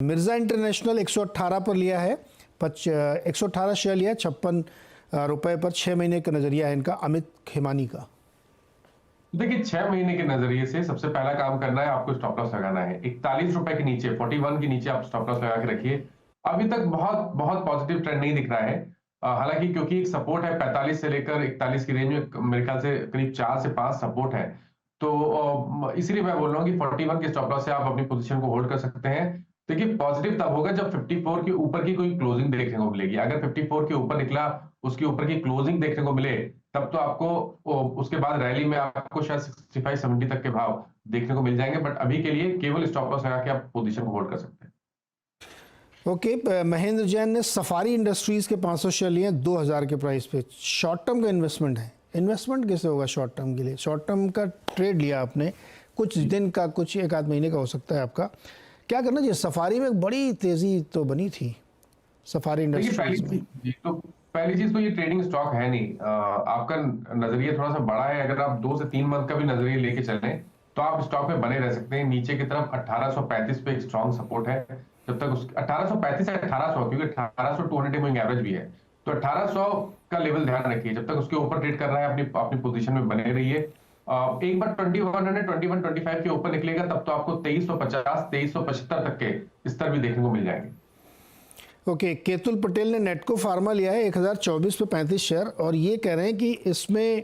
Mirza international 118 पर लिया है, 118 शेयर लिया है, 56 रुपए पर। 6 महीने का नज़रिया है इनका, अमित खेमानी का। देखिए 6 महीने के नजरिए से सबसे पहला काम करना है, आपको स्टॉप लॉस लगाना है 41 रुपए के नीचे, 41 के नीचे आप स्टॉप लॉस लगा के रखिए। अभी तक बहुत बहुत पॉजिटिव ट्रेंड नहीं दिख रहा है। हालांकि क्योंकि एक सपोर्ट है 45 से लेकर 41 की रेंज में, मेरे ख्याल से करीब 4 से 5 सपोर्ट है। तो इसीलिए मैं बोल रहा हूँ कि 41 के स्टॉप लॉस से आप अपनी पोजीशन को होल्ड कर सकते हैं। देखिए पॉजिटिव तब होगा जब 54 के ऊपर की कोई क्लोजिंग देखने को मिलेगी। अगर 54 के ऊपर निकला, उसके ऊपर की क्लोजिंग देखने को मिले, तब तो आपको उसके बाद रैली में आपको शायद 65-70 तक के भाव देखने को मिल जाएंगे। बट अभी के लिए केवल स्टॉप लॉस लगा के आप पोजीशन को होल्ड कर सकते हैं। ओके, महेंद्र जैन ने सफारी इंडस्ट्रीज के 500 शेयर लिए हैं 2000 के प्राइस पे। शॉर्ट टर्म का इन्वेस्टमेंट है। इन्वेस्टमेंट कैसे होगा शॉर्ट टर्म के लिए? शॉर्ट टर्म का ट्रेड लिया आपने, कुछ दिन का, कुछ एक आध महीने का हो सकता है आपका। क्या करना चाहिए? सफारी में बड़ी तेजी तो बनी थी सफारी इंडस्ट्रीज में। पहली चीज तो ये ट्रेडिंग स्टॉक है नहीं। आपका नजरिया थोड़ा सा बड़ा है। अगर आप 2 से 3 मंथ का भी नजरिया लेके चलें तो आप स्टॉक में बने रह सकते हैं। नीचे की तरफ 1835 पे एक स्ट्रॉन्ग सपोर्ट है। जब तक उस 1835 से 1800, क्योंकि 1800 200 मूविंग एवरेज भी है, तो 1800 का लेवल ध्यान रखिए। जब तक उसके ऊपर ट्रेड कर रहा है, अपनी अपनी पोजीशन में बने रहिए। एक बार 2125 के ऊपर निकलेगा, तब तो आपको 2350 2375 तक के स्तर भी देखने को मिल जाएंगे। ओके, केतुल पटेल ने नेटको फार्मा लिया है 1024 पे 35 शेयर, और ये कह रहे हैं कि इसमें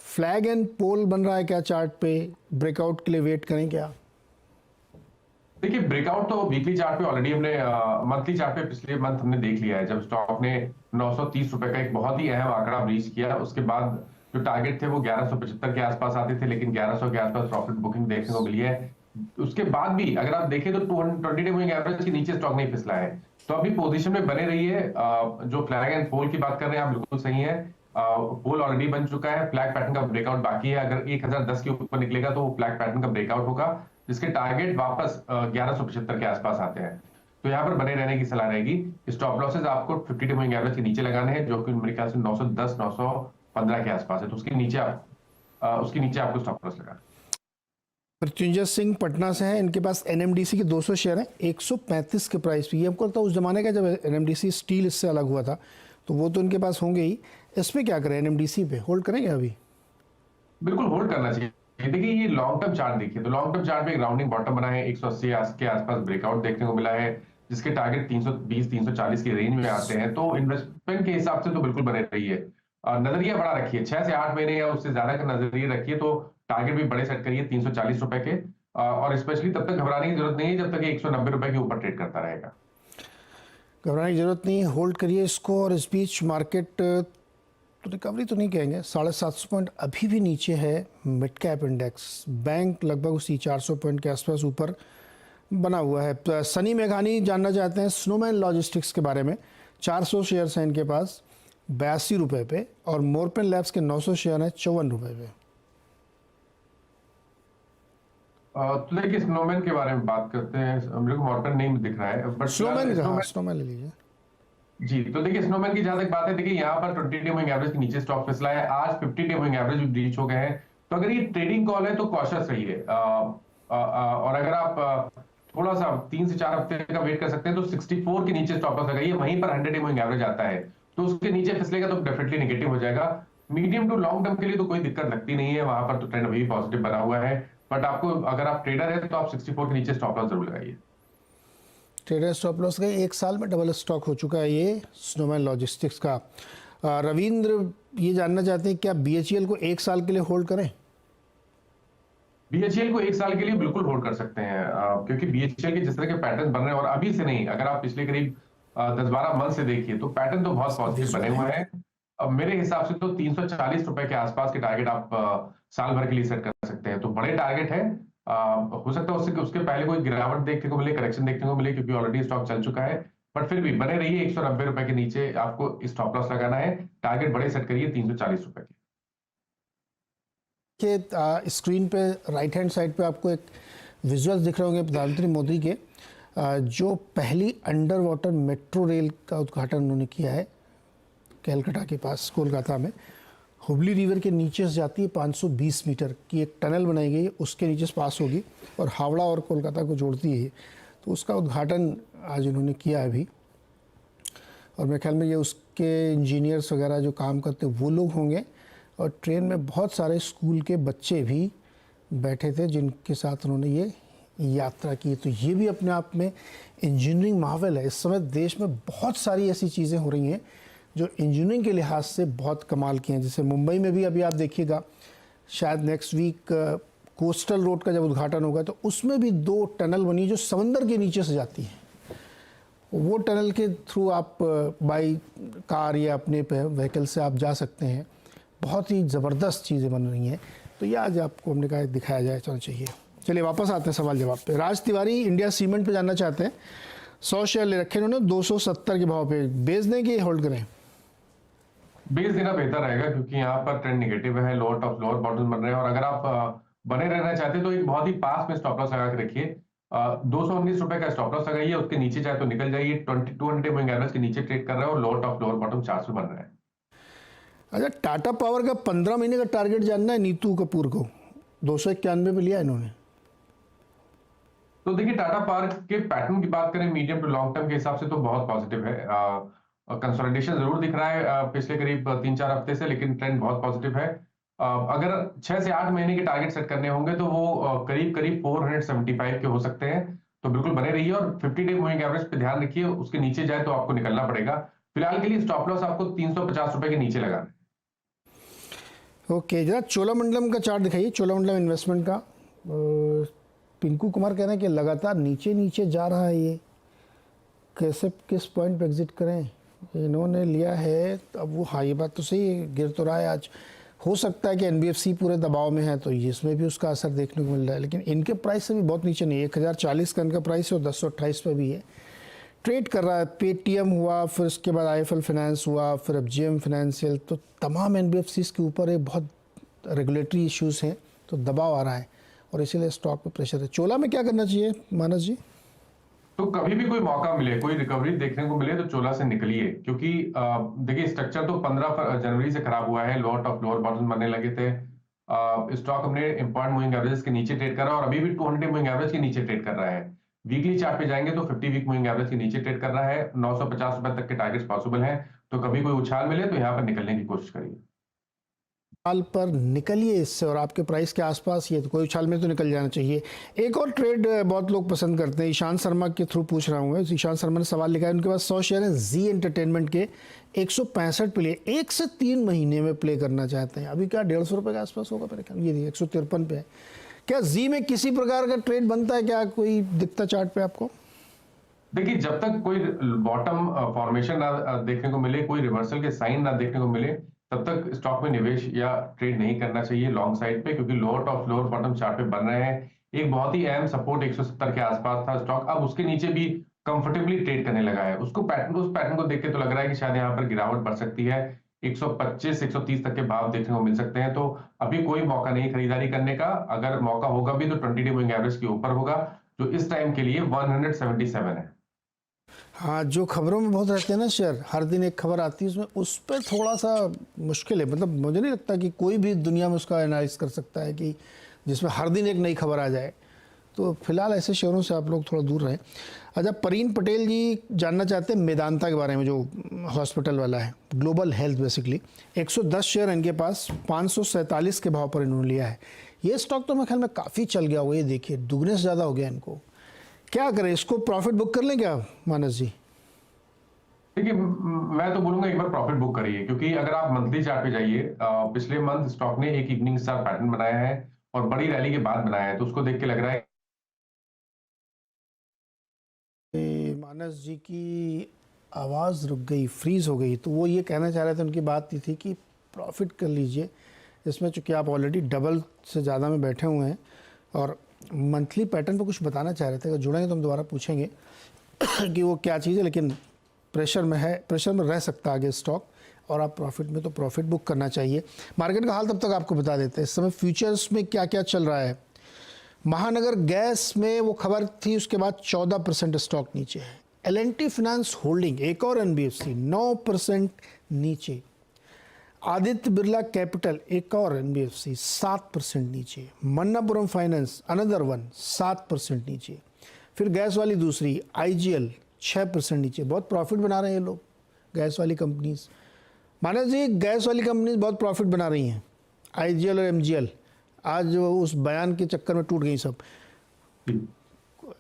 फ्लैग एंड पोल बन रहा है क्या चार्ट पे? ब्रेकआउट के लिए वेट करें क्या? देखिए ब्रेकआउट तो वीकली चार्ट पे ऑलरेडी हमने, मंथली चार्ट पे पिछले मंथ हमने देख लिया है। जब स्टॉक ने 930 रुपए का एक बहुत ही अहम आंकड़ा ब्रीच किया, उसके बाद जो टारगेट थे वो 1175 के आसपास आते थे, लेकिन 1100 के आसपास प्रॉफिट बुकिंग देखने को मिली है। उसके बाद भी अगर आप देखें तो 220 डे मूविंग एवरेज के नीचे स्टॉक नहीं फिसला है। तो अभी पोजीशन में बने रहिए। जो फ्लैग एंड पोल की बात कर रहे हैं आप, बिल्कुल सही है। पोल ऑलरेडी बन चुका है, फ्लैग पैटर्न का ब्रेकआउट बाकी है। अगर 1010 के ऊपर निकलेगा तो वो फ्लैग पैटर्न का ब्रेकआउट होगा, जिसके टारगेट वापस 1175 के आसपास आते हैं। तो यहाँ पर बने रहने की सलाह रहेगी। स्टॉप लॉसेज आपको 50 डे मूविंग एवरेज के नीचे लगाने हैं, जो कि मेरे ख्याल से 910 915 के आसपास है। तो उसके नीचे आपको स्टॉप लॉस लगाना। मृत्युंजय सिंह पटना से हैं, इनके पास एनएमडीसी के 200 शेयर हैं 135 के प्राइस पे। ये हमको लगता है उस जमाने का जब एनएमडीसी स्टील इससे अलग हुआ था, तो वो तो इनके पास होंगे ही। इसमें क्या करें? एनएमडीसी पे होल्ड करेंगे अभी? बिल्कुल होल्ड करना चाहिए। देखिए ये लॉन्ग टर्म चार्ट देखिए, तो लॉन्ग टर्म चार्ट में एक राउंडिंग बॉटम बना है, 180 के आसपास ब्रेकआउट देखने को मिला है, जिसके टारगेट 320 340 की रेंज में आते हैं। तो इन्वेस्टमेंट के हिसाब से तो बिल्कुल बने रहिए। नजरिया बड़ा रखिए, 6 से 8 महीने या उससे ज्यादा का नजरिया रखिए। तो टारगेट भी बड़े सेट करिए 340 रुपए के। और स्पेशली तब तक घबराने की जरूरत नहीं है जब तक 190 रुपए के ऊपर ट्रेड करता रहेगा। घबराने की जरूरत नहीं है, होल्ड करिए इसको। और इस बीच मार्केट तो रिकवरी तो नहीं कहेंगे, 750 पॉइंट अभी भी नीचे है मिड कैप इंडेक्स। बैंक लगभग उसी 400 पॉइंट के आसपास ऊपर बना हुआ है। सनी मेघानी जानना चाहते हैं स्नोमैन लॉजिस्टिक्स के बारे में। 400 शेयर्स हैं इनके पास 82 रुपये पे, और मोरपेन लैब्स के 900 शेयर हैं 54 रुपये पे। तो देखिए स्नोमैन के बारे में बात करते हैं। मेरे को मॉर्गन नहीं दिख रहा है, बट स्नोमैन ले लीजिए जी। तो देखिए स्नोमैन की जहां तक बात है, देखिए यहाँ पर 20 डे मूविंग एवरेज के नीचे स्टॉक फिसला है। आज 50 डे मूविंग एवरेज भी ब्रीच हो गए हैं। तो अगर ये ट्रेडिंग कॉल है तो कॉशियस रहिए। और अगर आप थोड़ा सा 3 से 4 हफ्ते का वेट कर सकते हैं तो 64 के नीचे स्टॉप लॉस लगाइए। वहीं पर 100 डे मूविंग एवरेज आता है, तो उसके नीचे फिसलेगा तो डेफिनेटली नेगेटिव हो जाएगा। मीडियम टू लॉन्ग टर्म के लिए तो कोई दिक्कत लगती नहीं है, वहां पर तो ट्रेंड अभी पॉजिटिव बना हुआ है। बट आपको, अगर आप ट्रेडर है तो आप 64 के नीचे स्टॉप लॉस जरूर लगाइए। ट्रेडर स्टॉप लॉस का 1 साल में डबल स्टॉक हो चुका है ये स्नोमैन लॉजिस्टिक्स का। रविंद्र ये जानना चाहते हैं क्या बीएचईएल को 1 साल के लिए होल्ड करें? बीएचईएल को 1 साल के लिए बिल्कुल होल्ड कर सकते हैं। क्योंकि बीएचईएल के जिस तरह के पैटर्न बन रहे हैं, और अभी से नहीं, अगर आप पिछले करीब 10-12 मंथ से देखिए तो पैटर्न तो बहुत पॉजिटिव बने हुए हैं। अब मेरे हिसाब से तो 340 रुपए के आसपास के टारगेट आप साल भर के लिए सेट कर सकते हैं। तो बड़े टारगेट है। हो सकता है उसके पहले कोई गिरावट देखने को मिले, करेक्शन देखने को मिले, क्योंकि ऑलरेडी स्टॉक चल चुका है। बट फिर भी बने रहिए। 190 रुपए के नीचे आपको स्टॉप लॉस लगाना है। टारगेट बड़े सेट करिए 340 रुपए के। कि स्क्रीन पे राइट हैंड साइड पे आपको एक विजुअल्स दिख रहे होंगे प्रधानमंत्री मोदी के, जो पहली अंडर वाटर मेट्रो रेल का उद्घाटन उन्होंने किया है कैलकाटा के पास, कोलकाता में। हुबली रिवर के नीचे से जाती है, 520 मीटर की एक टनल बनाई गई है, उसके नीचे से पास होगी और हावड़ा और कोलकाता को जोड़ती है। तो उसका उद्घाटन आज उन्होंने किया अभी, और मेरे ख्याल में ये उसके इंजीनियर्स वगैरह जो काम करते वो लोग होंगे, और ट्रेन में बहुत सारे स्कूल के बच्चे भी बैठे थे जिनके साथ उन्होंने ये यात्रा की। तो ये भी अपने आप में इंजीनियरिंग मार्वल है। इस समय देश में बहुत सारी ऐसी चीज़ें हो रही हैं जो इंजीनियरिंग के लिहाज से बहुत कमाल की हैं। जैसे मुंबई में भी अभी आप देखिएगा, शायद नेक्स्ट वीक कोस्टल रोड का जब उद्घाटन होगा तो उसमें भी 2 टनल बनी जो समंदर के नीचे से जाती हैं। वो टनल के थ्रू आप बाई कार या अपने व्हीकल से आप जा सकते हैं। बहुत ही ज़बरदस्त चीज़ें बन रही हैं। तो ये आज आपको हमने कहा दिखाया जाए चलना चाहिए। चलिए वापस आते हैं सवाल जवाब पे। राज तिवारी इंडिया सीमेंट पे जानना चाहते हैं। 100 शेयर ले रखे उन्होंने 270 के भाव पे, बेच दें कि होल्ड करें? बेच देना बेहतर रहेगा, क्योंकि यहाँ पर ट्रेंड निगेटिव है, लोअर टॉप लोअर बॉटम बन रहे हैं। और अगर आप बने रहना चाहते हैं तो एक बहुत ही पास में स्टॉप लॉस लगा के रखिए। 219 रुपए का स्टॉप लॉस लगाइए, उसके नीचे चाहे तो निकल जाइए। 200 मूविंग एवरेज के नीचे ट्रेड कर रहा है और लोअर टॉप लोअर बॉटम 400 बन रहा है। अच्छा, टाटा पावर का 15 महीने का टारगेट जानना है नीतू कपूर को, 291 पे लिया इन्होंने। तो देखिए, टाटा पावर के पैटर्न की बात करें मीडियम टू लॉन्ग टर्म के हिसाब से तो बहुत पॉजिटिव है। कंसोलिडेशन जरूर दिख रहा है पिछले करीब 3-4 हफ्ते से, लेकिन ट्रेंड बहुत पॉजिटिव है। अगर 6 से 8 महीने के टारगेट सेट करने होंगे तो वो करीब करीब 475 के हो सकते हैं। तो बिल्कुल बने रहिए और 50 डे मूविंग एवरेज पे ध्यान रखिए, उसके नीचे जाए तो आपको निकलना पड़ेगा। फिलहाल के लिए स्टॉप लॉस आपको 350 रुपए के नीचे लगाना है। ओके, जरा चोलामंडलम का चार्ट दिखाइए, चोलामंडलम इन्वेस्टमेंट का। पिंकू कुमार कह रहे हैं कि लगातार नीचे नीचे जा रहा है, ये कैसे किस पॉइंट पे एग्जिट करें? इन्होंने लिया है तो अब वो, हाँ ये बात तो सही है, गिर तो रहा है आज। हो सकता है कि एनबीएफसी पूरे दबाव में है तो इसमें भी उसका असर देखने को मिल रहा है, लेकिन इनके प्राइस से भी बहुत नीचे नहीं है। 1040 का इनका प्राइस है और 1028 पे भी है, ट्रेड कर रहा है। पेटीएम हुआ, फिर उसके बाद आईएफएल फाइनेंस हुआ, फिर अब जेएम फाइनेंशियल, तो तमाम एनबीएफसीज के ऊपर एक बहुत रेगुलेटरी इश्यूज हैं, तो दबाव आ रहा है और इसीलिए स्टॉक पे प्रेशर है। चोला में क्या करना चाहिए मानस जी? तो कभी भी कोई मौका मिले, कोई रिकवरी देखने को मिले तो चोला से निकलिए, क्योंकि देखिए स्ट्रक्चर तो 15 जनवरी से खराब हुआ है, लोअर टॉप लोअर बॉटम बनने लगे थे। स्टॉक हमने इंपॉर्टेंट मूविंग एवरेज के नीचे ट्रेड कर रहा है और अभी भी 200 मूविंग एवरेज के नीचे ट्रेड कर रहा है। वीकली चार्ट पे जाएंगे तो 50 वीक मूविंग एवरेज के नीचे ट्रेड कर रहा है। 950 रुपए तक के टारगेट्स पॉसिबल है। तो कभी कोई उछाल मिले तो यहाँ पर निकलने की कोशिश करिए। उछाल पर निकलिए इससे, और आपके प्राइस के आसपास ये तो कोई उछाल में तो निकल जाना चाहिए। एक और ट्रेड बहुत लोग पसंद करते हैं, ईशान शर्मा के थ्रू पूछ रहा हूँ मैं। ईशान शर्मा ने सवाल लिखा है, उनके पास 100 शेयर हैं जी एंटरटेनमेंट के, 165 पे लिए, 1 से 3 महीने में प्ले करना चाहते हैं। अभी क्या 150 रुपये के आसपास होगा मेरे ख्याल, ये 153 पे है। क्या जी में किसी प्रकार का ट्रेड बनता है क्या, कोई दिखता चार्ट पे आपको? देखिए, जब तक कोई बॉटम फॉर्मेशन ना देखने को मिले, कोई रिवर्सल के साइन ना देखने को मिले, तब तक स्टॉक में निवेश या ट्रेड नहीं करना चाहिए लॉन्ग साइड पे, क्योंकि lower top lower bottom chart पे बन रहे हैं। एक बहुत ही अहम सपोर्ट 170 के आसपास था स्टॉक, अब उसके नीचे भी कंफर्टेबली ट्रेड करने लगा है। उसको पैटर्न उस पैटर्न को देख के तो लग रहा है कि शायद यहाँ पर गिरावट बढ़ सकती है। 125 130 तक के भाव देखने को मिल सकते हैं। तो अभी कोई मौका नहीं खरीदारी करने का। अगर मौका होगा भी तो 20 डे मूविंग एवरेज के ऊपर होगा, जो इस टाइम के लिए 177 है। हाँ, जो खबरों में बहुत रहते हैं ना शेयर, हर दिन एक खबर आती है उसमें, उस पर थोड़ा सा मुश्किल है। मतलब मुझे नहीं लगता कि कोई भी दुनिया में उसका एनालिसिस कर सकता है कि जिसमें हर दिन एक नई खबर आ जाए। तो फिलहाल ऐसे शेयरों से आप लोग थोड़ा दूर रहें। अच्छा, परीन पटेल जी जानना चाहते हैं मेदांता के बारे में, जो हॉस्पिटल वाला है, ग्लोबल हेल्थ बेसिकली। 110 शेयर इनके पास, 547 के भाव पर इन्होंने लिया है। ये स्टॉक तो मेरे ख्याल में काफ़ी चल गया होगा, ये देखिए दुगने से ज़्यादा हो गया इनको। क्या करें, इसको प्रॉफिट बुक कर लें क्या मानस जी? देखिए, मैं तो बोलूंगा एक बार प्रॉफिट बुक करिए, क्योंकि अगर आप मंथली चार्ट पे जाइए, पिछले मंथ स्टॉक ने एक इवनिंग स्टार पैटर्न बनाया है और बड़ी रैली के बाद बनाया है, तो उसको देख के लग रहा है। मानस जी की आवाज़ रुक गई, फ्रीज हो गई, तो वो ये कहना चाह रहे थे, उनकी बात ये थी कि प्रॉफिट कर लीजिए इसमें, चूँकि आप ऑलरेडी डबल से ज़्यादा में बैठे हुए हैं। और मंथली पैटर्न पे कुछ बताना चाह रहे थे, अगर जुड़ेंगे तो हम दोबारा पूछेंगे कि वो क्या चीज़ है, लेकिन प्रेशर में है, प्रेशर में रह सकता है आगे स्टॉक, और आप प्रॉफिट में तो प्रॉफिट बुक करना चाहिए। मार्केट का हाल तब तक आपको बता देते हैं इस समय फ्यूचर्स में क्या क्या चल रहा है। महानगर गैस में वो खबर थी, उसके बाद 14% स्टॉक नीचे है। एल&टी फाइनेंस होल्डिंग, एक और एनबीएफसी, 9% नीचे। आदित्य बिरला कैपिटल, एक और एनबीएफसी, 7% नीचे। मन्नापुरम फाइनेंस, अनदर वन, 7% नीचे। फिर गैस वाली दूसरी IGL 6% नीचे, बहुत प्रॉफिट बना रहे हैं ये लोग गैस वाली कंपनीज। मानस जी, गैस वाली कंपनीज बहुत प्रॉफिट बना रही हैं, IGL और MGL आज उस बयान के चक्कर में टूट गई सब।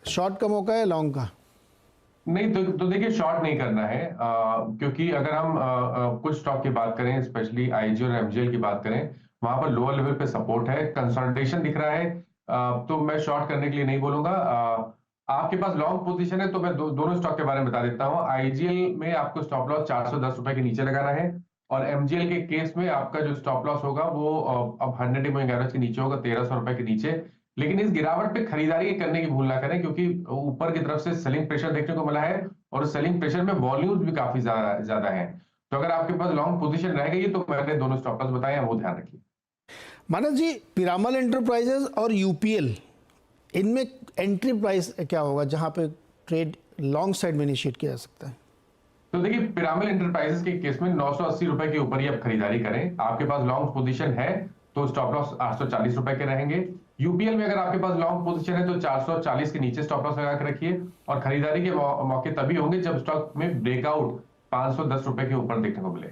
शॉर्ट का मौका है, लॉन्ग का? नहीं तो देखिए, शॉर्ट नहीं करना है, क्योंकि अगर हम कुछ स्टॉक की बात करें, स्पेशली IGL और MGL की बात करें, वहां पर लोअर लेवल पे सपोर्ट है, कंसोलिडेशन दिख रहा है, तो मैं शॉर्ट करने के लिए नहीं बोलूंगा। आपके पास लॉन्ग पोजीशन है तो मैं दोनों स्टॉक के बारे में बता देता हूँ। IGL में आपको स्टॉप लॉस 410 रुपए के नीचे लगाना है, और MGL के केस में आपका जो स्टॉप लॉस होगा वो अब 100 मूविंग एवरेज के नीचे होगा, 1300 रुपए के नीचे। लेकिन इस गिरावट पे खरीदारी करने की भूल ना करें, क्योंकि ऊपर की तरफ से सेलिंग प्रेशर देखने को मिला है, और सेलिंग प्रेशर में वॉल्यूम्स भी काफी ज्यादा है। तो अगर आपके पास लॉन्ग पोजीशन रह गई तो मैंने दोनों स्टॉप लॉस बताए हैं, वो ध्यान रखिए। मानस जी, पिरामल एंटरप्राइजेज और UPL, इनमें एंट्री प्राइस क्या होगा जहां पे ट्रेड लॉन्ग साइड में इनिशिएट किया जा सकता है? तो देखिए, पिरामिल एंटरप्राइजेस के केस में 980 रुपए के ऊपर ही आप खरीदारी करें। आपके पास लॉन्ग पोजीशन है तो स्टॉप लॉस 840 रुपए के रहेंगे। UPL में अगर आपके पास लॉन्ग पोजीशन है तो 440 के नीचे स्टॉप लॉस लगा के रखिए, और खरीदारी के मौके तभी होंगे जब स्टॉक में ब्रेकआउट 510 रुपए के ऊपर देखने को मिले।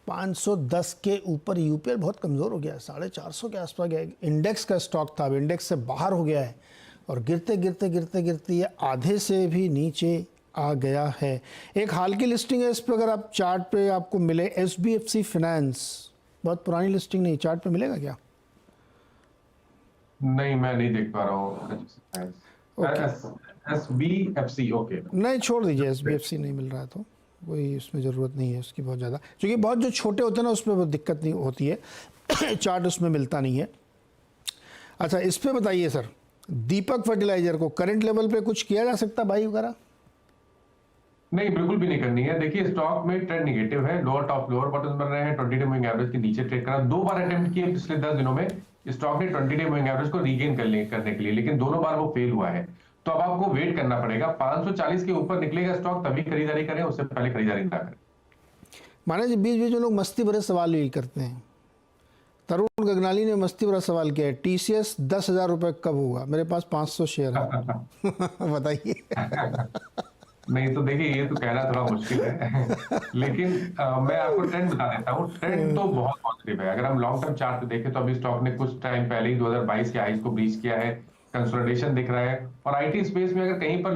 510 के ऊपर UPL बहुत कमज़ोर हो गया है, 450 के आसपास गया है। इंडेक्स का स्टॉक था, अब इंडेक्स से बाहर हो गया है, और गिरते गिरते गिरते गिरते ये आधे से भी नीचे आ गया है। एक हाल की लिस्टिंग है इस पर, अगर आप चार्ट पे आपको मिले, SBFC फाइनेंस, बहुत पुरानी लिस्टिंग नहीं, चार्ट पे मिलेगा क्या? नहीं, मैं नहीं देख पा रहा हूँ। SBFC, ओके, नहीं, छोड़ दीजिए, SBFC नहीं मिल रहा है तो कोई उसमें ज़रूरत नहीं है उसकी बहुत ज़्यादा, क्योंकि बहुत जो छोटे होते हैं ना उसमें बहुत दिक्कत नहीं होती है चार्ट उसमें मिलता नहीं है। अच्छा, इस पे बताइए सर, दीपक फर्टिलाइजर को करंट लेवल पे कुछ किया जा सकता भाई वगैरह? नहीं, बिल्कुल भी नहीं करनी है। देखिए, स्टॉक में ट्रेंड निगेटिव है, लोअर टॉप लोअर बॉटम बन रहे हैं, 20 मूविंग एवरेज के नीचे ट्रेड करा। 2 बार अटेम्प्ट किए पिछले 10 दिनों में स्टॉक ने 20 मूविंग एवरेज को रीगेन करने के लिए, लेकिन दोनों बार वो फेल हुआ है। तो अब आपको वेट करना पड़ेगा, 540 के ऊपर निकलेगा स्टॉक तभी खरीदारी करें, उससे पहले खरीदारी ना करें। माना जी, बीच बीच में लोग मस्ती भरे सवाल भी करते हैं। तरुण गगनाली ने मस्ती भरा सवाल किया है, TCS 10,000 रुपये कब होगा? मेरे पास 500 शेयर है बताइए। नहीं तो देखिए, ये तो कहना थोड़ा मुश्किल है लेकिन मैं आपको ट्रेंड बता देता हूँ। ट्रेंड तो बहुत पॉजिटिव है। अगर हम लॉन्ग टर्म चार्ट पे देखें तो अभी स्टॉक ने कुछ टाइम पहले ही 2022 के हाईज को ब्रीच किया है, कंसोलिडेशन दिख रहा है, और IT स्पेस में अगर कहीं पर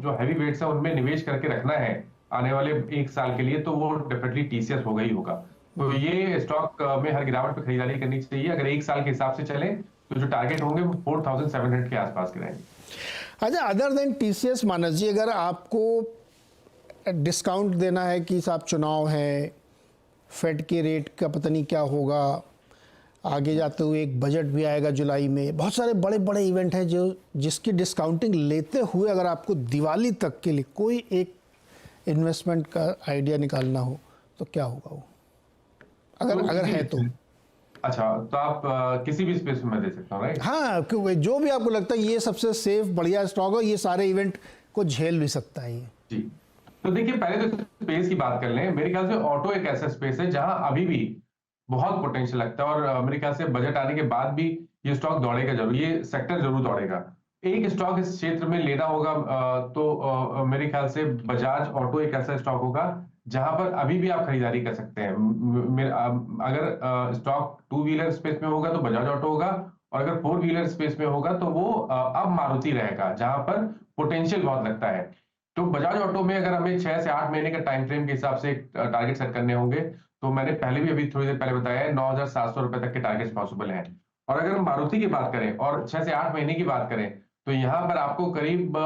जो हैवी वेट्स है उनमें निवेश करके रखना है आने वाले 1 साल के लिए, तो वो डेफिनेटली TCS होगा ही होगा। तो ये स्टॉक में हर गिरावट पे खरीदारी करनी चाहिए। अगर 1 साल के हिसाब से चले तो जो टारगेट होंगे वो 4700 के आसपास के रहेंगे। अच्छा, अदर देन TCS मानस जी, अगर आपको डिस्काउंट देना है कि साहब चुनाव है, फेड के रेट का पता नहीं क्या होगा, आगे जाते हुए एक बजट भी आएगा जुलाई में, बहुत सारे बड़े बड़े इवेंट हैं जो जिसकी डिस्काउंटिंग लेते हुए अगर आपको दिवाली तक के लिए कोई एक इन्वेस्टमेंट का आइडिया निकालना हो तो क्या होगा वो, अगर है तो? अच्छा, तो आप किसी भी स्पेस में दे सकता हूँ, राइट? हाँ, क्योंकि जो भी आपको लगता है ये सबसे सेफ बढ़िया स्टॉक है, ये सारे इवेंट को झेल भी सकता है ये। जी, तो देखिए, पहले तो स्पेस की बात कर लें। मेरे ख्याल से ऑटो एक ऐसा स्पेस है जहां अभी भी बहुत पोटेंशियल लगता है, और मेरे ख्याल से बजट आने के बाद भी ये स्टॉक दौड़ेगा जरूर, ये सेक्टर जरूर दौड़ेगा। एक स्टॉक इस क्षेत्र में लेना होगा, तो मेरे ख्याल से बजाज ऑटो एक ऐसा स्टॉक होगा जहां पर अभी भी आप खरीदारी कर सकते हैं। अगर स्टॉक 2 व्हीलर स्पेस में होगा तो बजाज ऑटो होगा, और अगर 4 व्हीलर स्पेस में होगा तो वो अब मारुति रहेगा, जहां पर पोटेंशियल बहुत लगता है। तो बजाज ऑटो में अगर हमें 6 से 8 महीने के टाइम फ्रेम के हिसाब से टारगेट सेट करने होंगे, तो मैंने पहले भी अभी थोड़ी देर पहले बताया है, 9,700 रुपए तक के टारगेट पॉसिबल हैं। और अगर हम मारुति की बात करें और 6 से 8 महीने की बात करें, तो यहाँ पर आपको करीब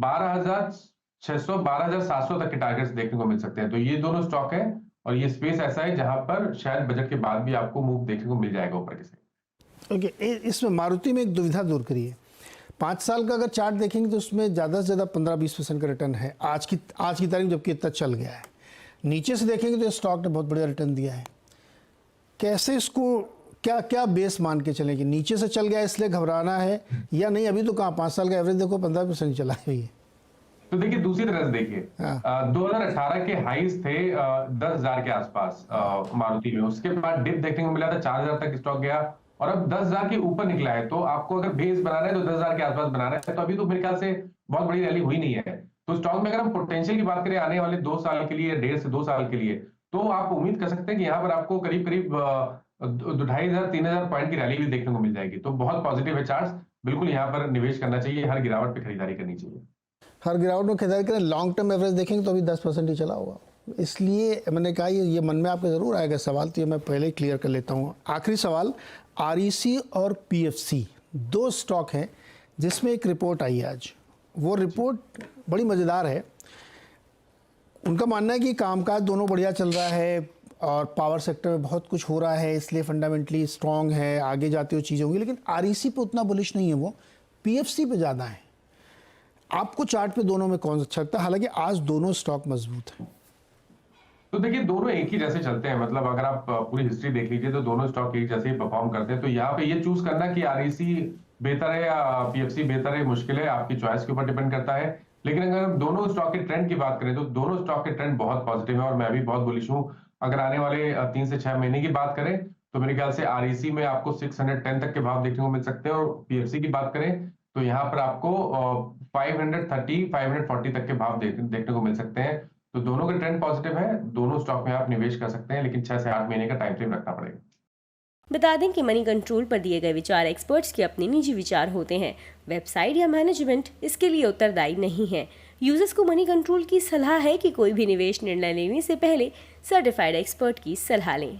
12,600 12,700 तक के टारगेट्स देखने को मिल सकते हैं। तो ये दोनों स्टॉक है, और ये स्पेस ऐसा है जहां पर शायद बजट के बाद भी आपको मूव देखने को मिल जाएगा ऊपर के साइड। ओके, इसमें मारुति में एक दुविधा दूर करिए। 5 साल का अगर चार्ट देखेंगे तो उसमें ज़्यादा से ज़्यादा 15-20% का रिटर्न है आज की तारीख, जबकि इतना चल गया है। नीचे से देखेंगे तो स्टॉक ने बहुत बढ़िया रिटर्न दिया है। कैसे इसको क्या क्या बेस मान के चलें कि नीचे से चल गया इसलिए घबराना है या नहीं? अभी तो कहाँ 5 साल का एवरेज देखो 15% चला है ये। तो देखिए, दूसरी तरह से देखिए, 2018 के हाईज थे 10,000 के आसपास मारुति में। उसके बाद डिप देखने को मिला था, 4,000 तक स्टॉक गया, और अब 10,000 के ऊपर निकला है। तो आपको अगर बेस बनाना है तो 10,000 के आसपास बनाना है। तो अभी तो मेरे ख्याल से बहुत बड़ी रैली हुई नहीं है। तो स्टॉक में अगर हम पोटेंशियल की बात करें आने वाले 2 साल के लिए, 1.5 से 2 साल के लिए, तो आप उम्मीद कर सकते हैं कि यहाँ पर आपको करीब-करीब 2,500 3,000 पॉइंट की रैली भी देखने को मिल जाएगी। तो बहुत पॉजिटिव है चार्ट्स, बिल्कुल यहाँ पर निवेश करना चाहिए, हर गिरावट पे खरीदारी करनी चाहिए। हर गिरावट में खरीदारी करें, लॉन्ग टर्म एवरेज देखेंगे तो अभी 10% ही चला हुआ। इसलिए मैंने कहा ये मन में आपके ज़रूर आएगा सवाल, तो ये मैं पहले ही क्लियर कर लेता हूँ। आखिरी सवाल, REC और PFC 2 स्टॉक हैं जिसमें एक रिपोर्ट आई है आज। वो रिपोर्ट बड़ी मज़ेदार है। उनका मानना है कि कामकाज दोनों बढ़िया चल रहा है और पावर सेक्टर में बहुत कुछ हो रहा है, इसलिए फंडामेंटली स्ट्रांग है, आगे जाते हुए चीज़ें होंगी। लेकिन REC पे उतना बुलिश नहीं है, वो PFC पे ज़्यादा है। आपको चार्ट पे दोनों में कौन अच्छा लगता है? हालांकि आज दोनों स्टॉक मजबूत हैं। तो देखिए दोनों एक ही जैसे चलते हैं, मतलब अगर आप पूरी हिस्ट्री देख लीजिए तो दोनों स्टॉक एक जैसे ही परफॉर्म करते हैं। तो यहाँ पे ये चूज करना कि REC बेहतर है या PFC बेहतर है, मुश्किल है, आपकी चॉइस के ऊपर डिपेंड करता है। लेकिन अगर हम दोनों स्टॉक के ट्रेंड की बात करें तो दोनों स्टॉक के ट्रेंड बहुत पॉजिटिव है और मैं भी बहुत बुलिश हूँ। अगर आने वाले 3 से 6 महीने की बात करें तो मेरे ख्याल से REC में आपको 610 तक के भाव देखने को मिल सकते हैं और PFC की बात करें तो यहाँ पर आपको 530 540 तक के भाव देखने को मिल सकते हैं। तो दोनों का ट्रेंड पॉजिटिव है, दोनों स्टॉक में आप निवेश कर सकते हैं, लेकिन 6 से 8 महीने का टाइम फ्रेम रखना पड़ेगा। बता दें कि मनी कंट्रोल पर दिए गए विचार एक्सपर्ट्स के अपने निजी विचार होते हैं। वेबसाइट या मैनेजमेंट इसके लिए उत्तरदायी नहीं है। यूजर्स को मनी कंट्रोल की सलाह है कि कोई भी निवेश निर्णय लेने से पहले सर्टिफाइड एक्सपर्ट की सलाह लें।